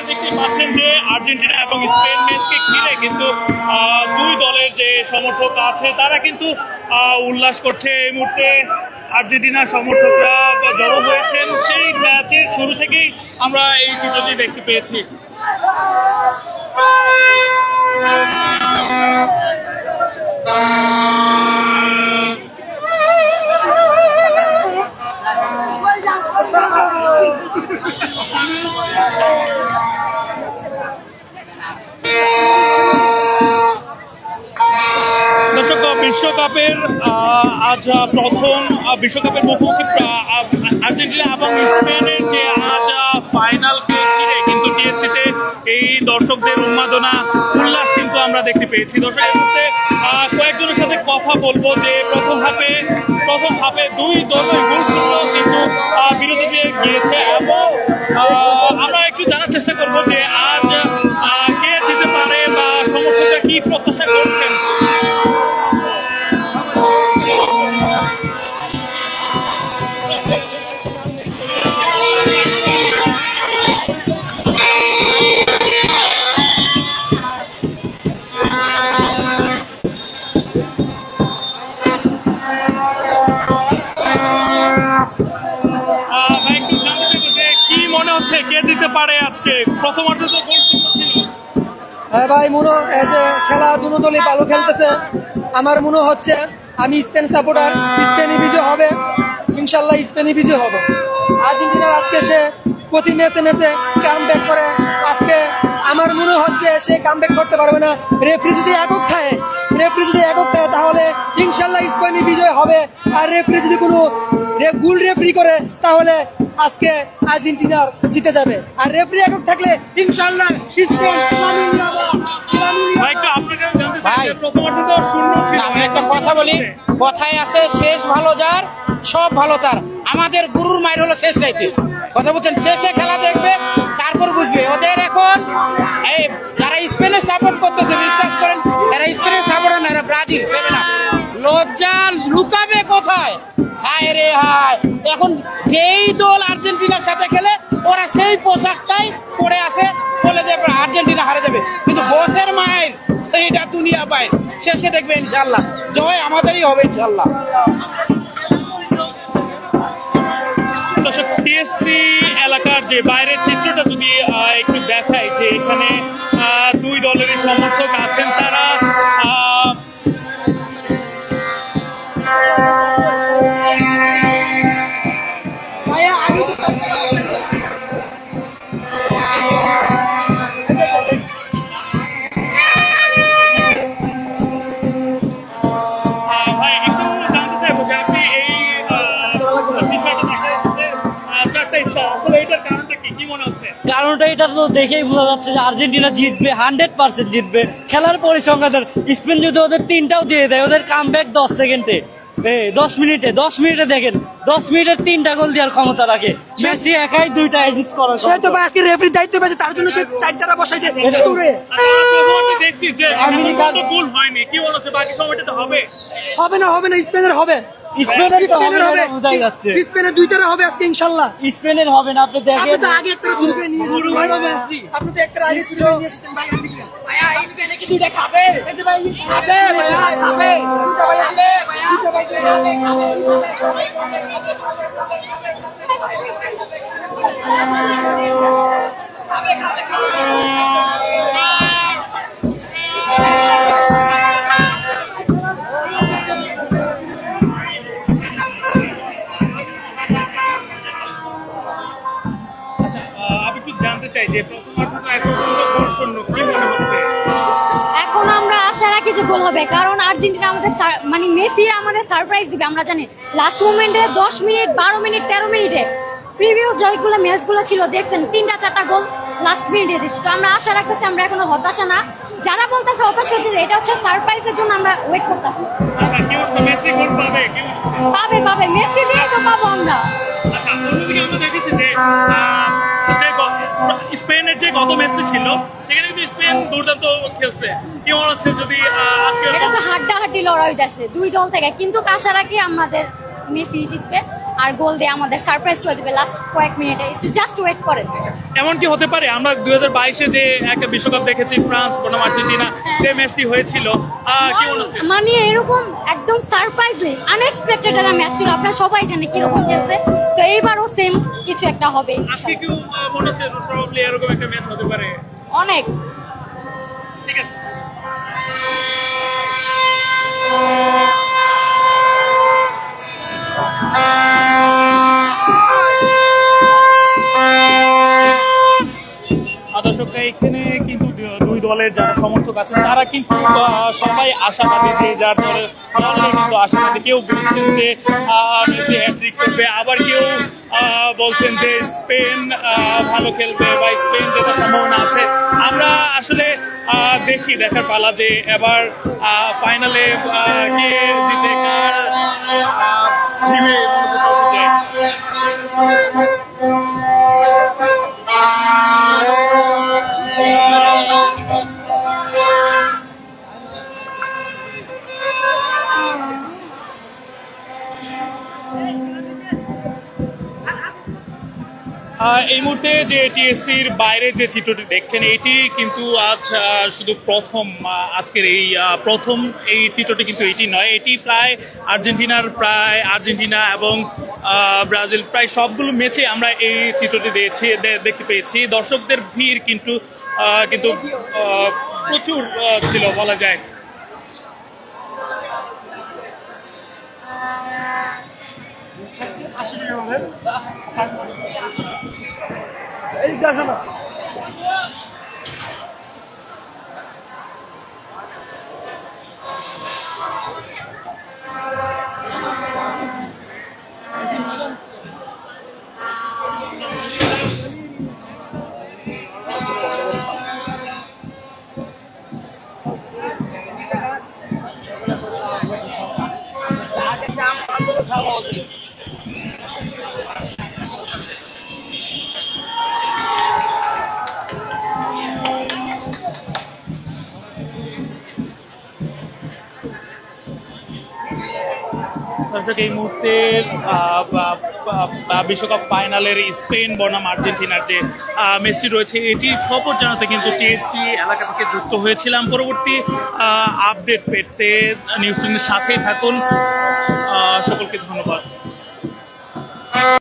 দেখতে পাচ্ছেন যে আর্জেন্টিনা এবং স্পেন ম্যাচকে ঘিরে কিন্তু দুই দলের যে সমর্থক আছে তারা কিন্তু উল্লাস করছে। এই মুহূর্তে আর্জেন্টিনার সমর্থকরা জড়ো হয়েছেন, সেই ম্যাচের শুরু থেকেই আমরা এই চিত্রটি দেখতে পেয়েছি। দর্শক, বিশ্বকাপের আজ প্রথম বিশ্বকাপের মুখোমুখি আর্জেন্টিনা এবং স্পেনের যে আজ ফাইনালকে ঘিরে কিন্তু টিএসসিতে এই দর্শকদের উন্মাদনা উল্লাস কিন্তু আমরা দেখতে পেয়েছি। দর্শক, এই মুহূর্তে কয়েকজনের সাথে কথা বলবো যে প্রথম হাফে দুই দলই গোলশূন্য কিন্তু বিরতি দিয়ে গিয়েছে এবং আমরা একটু জানার চেষ্টা করবো যে আজ কে জিতে পারে বা সমর্থকরা কি প্রত্যাশা করছেন। কে জিতে পারে আজকে? প্রথমার্ধে তো গোল ছিল। হ্যাঁ ভাই, খেলা দুটো দলই ভালো খেলতেছে। আমার মনে হচ্ছে, আমি স্পেন সাপোর্টার, স্পেনই বিজয় হবে ইনশাল্লাহ, স্পেনই বিজয় হবে। আর্জেন্টিনার আজকে সে প্রতি ম্যাচে কাম ব্যাক করে, আজকে আমার মনে হচ্ছে সে কাম ব্যাক করতে পারবে না। রেফারি যদি একক থাকে তাহলে ইনশাল্লাহ স্পেনই বিজয় হবে। আর রেফারি যদি কোনো ভুল রেফারি করে তাহলে আজকে আর্জেন্টিনার জিতে যাবে। আর রেফারি একক থাকলে ইনশাআল্লাহ স্পেন। আমি একটা কথা বলি, কথায় আছে শেষ ভালো যার সব ভালো তার। আমাদের গুরুর মায়ের হলো শেষ রাইতে, কথা বলছেন, শেষে খেলা দেখবে তারপর বুঝবে। ওদের এখন এই যারা স্পেনে সাপোর্ট করতেছে, বিশ্বাস করেন এরা স্পেনের সাপোর্টার না, এরা ব্রাজিল। লজ্জা লুকাবে কোথায়? হায় রে হায়, এখন যেই দল আর্জেন্টিনার সাথে খেলে ওরা সেই পোশাকটাই পরে আসে, বলে যে আর্জেন্টিনা হারে যাবে। কিন্তু বসের মায়ের এইটা দুনিয়া বাইর, শেষে দেখবে ইনশাল্লাহ জয় আমাদেরই হবে ইনশাল্লাহ। টিএসসি এলাকার যে বাইরের চিত্রটা যদি একটু দেখায়, যে এখানে দুই দলেরই সমর্থক আছেন, তারা কারণটা এটা তো দেখেই বোঝা যাচ্ছে যে আর্জেন্টিনা জিতবে, 100% জিতবে। খেলার পরিসংখ্যান স্পেন যদি ওদের তিনটাও দিয়ে দেয়, ওদের কামব্যাক 10 সেকেন্ডে, 10 মিনিটে দেখেন, 10 মিনিটে 3টা গোল দেওয়ার ক্ষমতা রাখে মেসি। একাই 2টা অ্যাসিস্ট করে। সে তো আজকে রেফারির দায়িত্ব পেয়েছে, তার জন্য সে 4টা বসাইছে। দেখছি যে আমেরিকার তো গোল হয়নি, কি বলছে বাকি সময়টা হবে না স্পেনের হবে। স্পেনের 2টারে হবে আজকে ইনশাআল্লাহ। স্পেনের হবে না, আপনি দেখেন। আপনি তো আগে একটা চুরি করে নিয়ে এসেছেন ভাই, আপনি তো একটা আগে চুরি করে নিয়ে এসেছেন ভাই। ভাইয়া স্পেনে কি 2টা খাবে? ভাই খাবে, ভাইয়া খাবে, 2টা ভাইয়া এখন আমরা আশা রাখি যে গোল হবে, কারণ আর্জেন্টিনা আমাদের মানে মেসি আমাদের সারপ্রাইজ দিবে। আমরা জানি লাস্ট মোমেন্টে 10 মিনিট, 12 মিনিট, 13 মিনিটে প্রিভিয়াস জয়গুলো ম্যাচগুলো ছিল, দেখছেন 3টা-4টা গোল লাস্ট মিনিটে দিচ্ছে। তো আমরা আশা রাখতেছি, আমরা এখনো হতাশা না। যারা বলতেছে হতাশা হচ্ছে, এটা হচ্ছে সারপ্রাইজের জন্য আমরা ওয়েট করতেছি। পাবে মেসি দিয়ে তো পাবো আমরা। স্পেনের যে গত ম্যাচটা ছিল সেখানে কিন্তু স্পেন দুর্দান্ত খেলছে, কি মনে হচ্ছে যদি এটা তো হাড্ডাহাড্ডি লড়াই হইতেছে দুই দল থেকে, কিন্তু আশা রাখি আমাদের মেসি জিতবে। আর গোল দিয়ে আমাদের সারপ্রাইজ করে দেবে লাস্ট কয়েক মিনিটে, একটু জাস্ট ওয়েট করেন। এমন কি হতে পারে আমরা 2022-এ যে একটা বিশ্বকাপ দেখেছি ফ্রান্স বনাম আর্জেন্টিনা, যে ম্যাচটি হয়েছিল, কি মনে হচ্ছে? মানে এরকম একদম সারপ্রাইজলি আনএক্সপেক্টেড একটা ম্যাচ ছিল, আপনারা সবাই জানে কিরকম খেলছে, তো এইবারও সেম কিছু একটা হবে আজকে কি মনে হচ্ছে প্রবাবলি এরকম একটা ম্যাচ হতে পারে? অনেক। ঠিক আছে। দর্শক, এখানে কিন্তু দুই দলের যারা সমর্থক আছেন তারা কিন্তু সবাই আশাবাদী, যে যার দল নিয়ে কিন্তু আশাবাদী। কেউ বলছেন যে মেসি হ্যাট্রিক করবে, আবার কেউ বলছেন যে স্পেন ভালো খেলবে বা স্পেন জেতার সম্ভাবনা আছে। আমরা আসলে দেখার পালা যে এবার ফাইনালে কে জিতে, কার টিমে এই মুহূর্তে যে টিএসসির বাইরের যে চিত্রটি দেখছেন, এটি কিন্তু আজ শুধু প্রথম, আজকের এই প্রথম এই চিত্রটি কিন্তু এটি নয়, এটি প্রায় আর্জেন্টিনা এবং ব্রাজিল প্রায় সবগুলো ম্যাচে আমরা এই চিত্রটি দেখতে পেয়েছি। দর্শকদের ভিড় কিন্তু প্রচুর ছিল বলা যায়। দর্শক, এই মুহূর্তে বিশ্বকাপ ফাইনালের স্পেন বনাম আর্জেন্টিনার যে ম্যাচটি রয়েছে, এটি খবর জানাতে কিন্তু টিএসসি এলাকা থেকে যুক্ত হয়েছিলাম। পরবর্তী আপডেট পেতে নিউজ টিমের সাথেই থাকুন। সকলকে ধন্যবাদ।